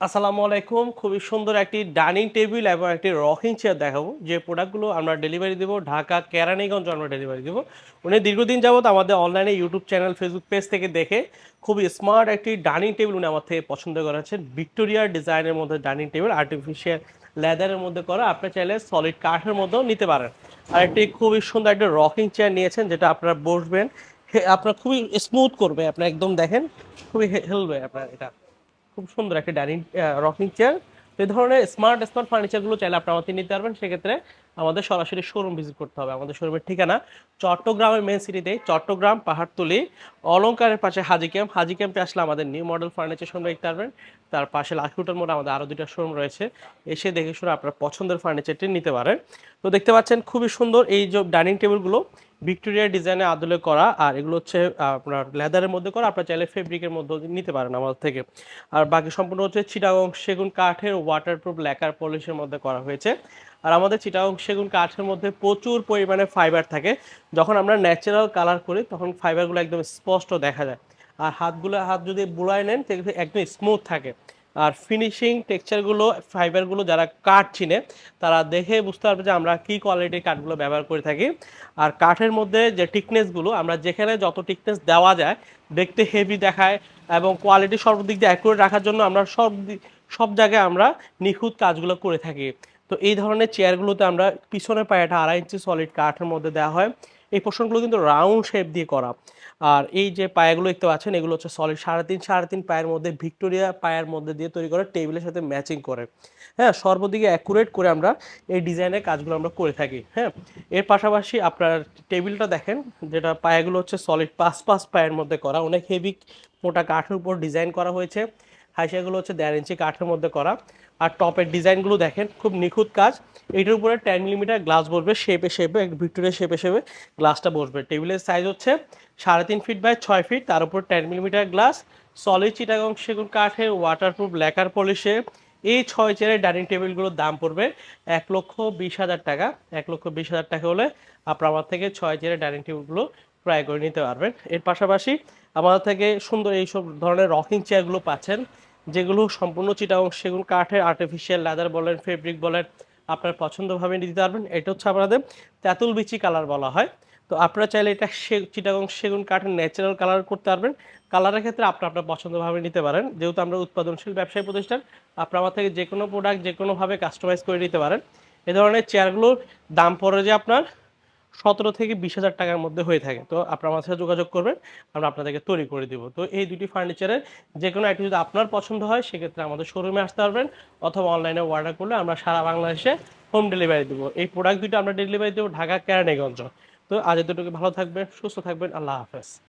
আসসালামু আলাইকুম। খুবই সুন্দর একটি ডাইনিং টেবিল এবং একটি রকিং চেয়ার দেখাবো। যে প্রোডাক্টগুলো আমরা ডেলিভারি দিব ঢাকা কেরানীগঞ্জ আমরা ডেলিভারি দিব। উনি দীর্ঘদিন যাবত আমাদের অনলাইনে ইউটিউব চ্যানেল, ফেসবুক পেজ থেকে দেখে খুবই স্মার্ট একটি ডাইনিং টেবিল উনি আমার থেকে পছন্দ করেছেন। ভিক্টোরিয়ার ডিজাইনের মধ্যে ডাইনিং টেবিল আর্টিফিশিয়াল লেদারের মধ্যে করা। আপনি চাইলে সলিড কাঠের মধ্যেও নিতে পারেন। আর একটি খুবই সুন্দর একটা রকিং চেয়ার নিয়েছেন যেটা আপনারা বসবেন। আপনার খুবই স্মুথ করবে। আপনি একদম দেখেন খুবই হেলবে আপনার এটা। খুব সুন্দর একটা ডাইনিং রকিং চেয়ার। তো এই ধরনের স্মার্ট স্মার্ট ফার্নিচারগুলো চাইলে আপনি আমাদের নিতে পারবেন। সেক্ষেত্রে আমাদের সরাসরি শোরুম ভিজিট করতে হবে। আমাদের শোরুমের ঠিকানা চট্টগ্রামের মেন সিটিতে, চট্টগ্রাম পাহাড়তলি অলংকারের পাশে হাজি ক্যাম্প। হাজি ক্যাম্পে আসলে আমাদের নিউ মডেল ফার্নিচার শোরুম দেখতে পারবেন। তার পাশে লাখুটার মোড়ে আমাদের আরও দুইটা শোরুম রয়েছে। এসে দেখে শুনে আপনার পছন্দের ফার্নিচারটি নিতে পারেন। তো দেখতে পাচ্ছেন খুবই সুন্দর এই যে ডাইনিং টেবিলগুলো ভিক্টোরিয়া ডিজাইনে আদলে করা, আর এগুলো হচ্ছে আপনার লেদারের মধ্যে করা। আপনার চাইলে ফেব্রিকের মধ্যে নিতে পারেন আমাদের থেকে। আর বাকি সম্পূর্ণ হচ্ছে চিটাগং সেগুন কাঠের ওয়াটারপ্রুফ ল্যাকার পলিশের মধ্যে করা হয়েছে। আর আমাদের চিটাগং সেগুন কাঠের মধ্যে প্রচুর পরিমাণে ফাইবার থাকে। যখন আমরা ন্যাচারাল কালার করি তখন ফাইবারগুলো একদম স্পষ্ট দেখা যায়। আর হাত যদি বুলায় নেন সেক্ষেত্রে একদম স্মুথ থাকে। আর ফিনিশিং টেক্সচারগুলো, ফাইবারগুলো যারা কাঠ চিনে তারা দেখে বুঝতে পারবে যে আমরা কী কোয়ালিটির কাঠগুলো ব্যবহার করে থাকি। আর কাঠের মধ্যে যে টিকনেসগুলো আমরা যেখানে যত টিকনেস দেওয়া যায় দেখতে হেভি দেখায়, এবং কোয়ালিটি সর্বদিক দিয়ে অ্যাকুরেট রাখার জন্য আমরা সব জায়গায় আমরা নিখুঁত কাজগুলো করে থাকি। তো এই ধরনের চেয়ারগুলোতে আমরা পিছনের পায়াটা 2.5 ইঞ্চি সলিড কাঠের মধ্যে দেওয়া হয়। এই পোর্শনগুলো কিন্তু রাউন্ড শেপ দিয়ে করা। আর এই যে পায়াগুলো দেখতে পাচ্ছেন এগুলো হচ্ছে সলিড 3.5 পায়ের মধ্যে ভিক্টোরিয়া পায়ের মধ্যে দিয়ে তৈরি করে টেবিলের সাথে ম্যাচিং করে। হ্যাঁ, সর্বদিকে অ্যাকুরেট করে আমরা এই ডিজাইনের কাজগুলো আমরা করে থাকি। হ্যাঁ, এর পাশাপাশি আপনার টেবিলটা দেখেন, যেটা পায়াগুলো হচ্ছে সলিড 5 পায়ের মধ্যে করা, অনেক হেভি মোটা কাঠের উপর ডিজাইন করা হয়েছে। হাইসাগুলো হচ্ছে 1.5 ইঞ্চি কাঠের মধ্যে করা। আর টপের ডিজাইনগুলো দেখেন খুব নিখুঁত কাজ। এটার উপরে 10 মিলিমিটার গ্লাস বসবে, শেপে ভিক্টোরিয়া শেপে গ্লাসটা বসবে। টেবিলের সাইজ হচ্ছে 3.5 ফিট বাই 6 ফিট, তার উপর 10 মিলিমিটার গ্লাস, সলিড চিটাগং সেগুন কাঠের ওয়াটারপ্রুফ ল্যাকার পলিশে। এই 6 চেয়ারের ডাইনিং টেবিলগুলোর দাম পড়বে 1,20,000 টাকা। 1,20,000 টাকা হলে আপনার আমার থেকে 6 চেয়ারের ডাইনিং টেবিলগুলো ক্রয় করে নিতে পারবেন। এর পাশাপাশি আমাদের থেকে সুন্দর এইসব ধরনের রকিং চেয়ারগুলো পাচ্ছেন, যেগুলো সম্পূর্ণ চিটাগং সেগুন কাঠের আর্টিফিশিয়াল লেদার বলেন, ফেব্রিক বলেন, আপনার পছন্দভাবে নিতে পারবেন। এটা হচ্ছে আপনাদের তেঁতুল বিচি কালার বলা হয়। তো আপনারা চাইলে এটা চিটাগং সেগুন কাঠের ন্যাচারাল কালার করতে পারবেন। কালারের ক্ষেত্রে আপনার পছন্দভাবে নিতে পারেন। যেহেতু আমরা উৎপাদনশীল ব্যবসায়ী প্রতিষ্ঠান, আপনার আমার থেকে যে কোনো প্রোডাক্ট যে কোনোভাবে কাস্টমাইজ করে নিতে পারেন। এ ধরনের চেয়ারগুলোর দাম পড়ে যে আপনার 17 থেকে 20,000 টাকার মধ্যে হয়ে থাকে। তো আপনার আমার সাথে যোগাযোগ করবেন, আমরা আপনাদেরকে তৈরি করে দিব। তো এই দুটি ফার্নিচারের যে কোনো একটি যদি আপনার পছন্দ হয় সেক্ষেত্রে আমাদের শোরুমে আসতে পারবেন, অথবা অনলাইনে অর্ডার করলে আমরা সারা বাংলাদেশে হোম ডেলিভারি দেবো। এই প্রোডাক্ট দুটো আমরা ডেলিভারি দেবো ঢাকা কেরানীগঞ্জ। তো আজ এতটুকু, ভালো থাকবেন, সুস্থ থাকবেন, আল্লাহ হাফেজ।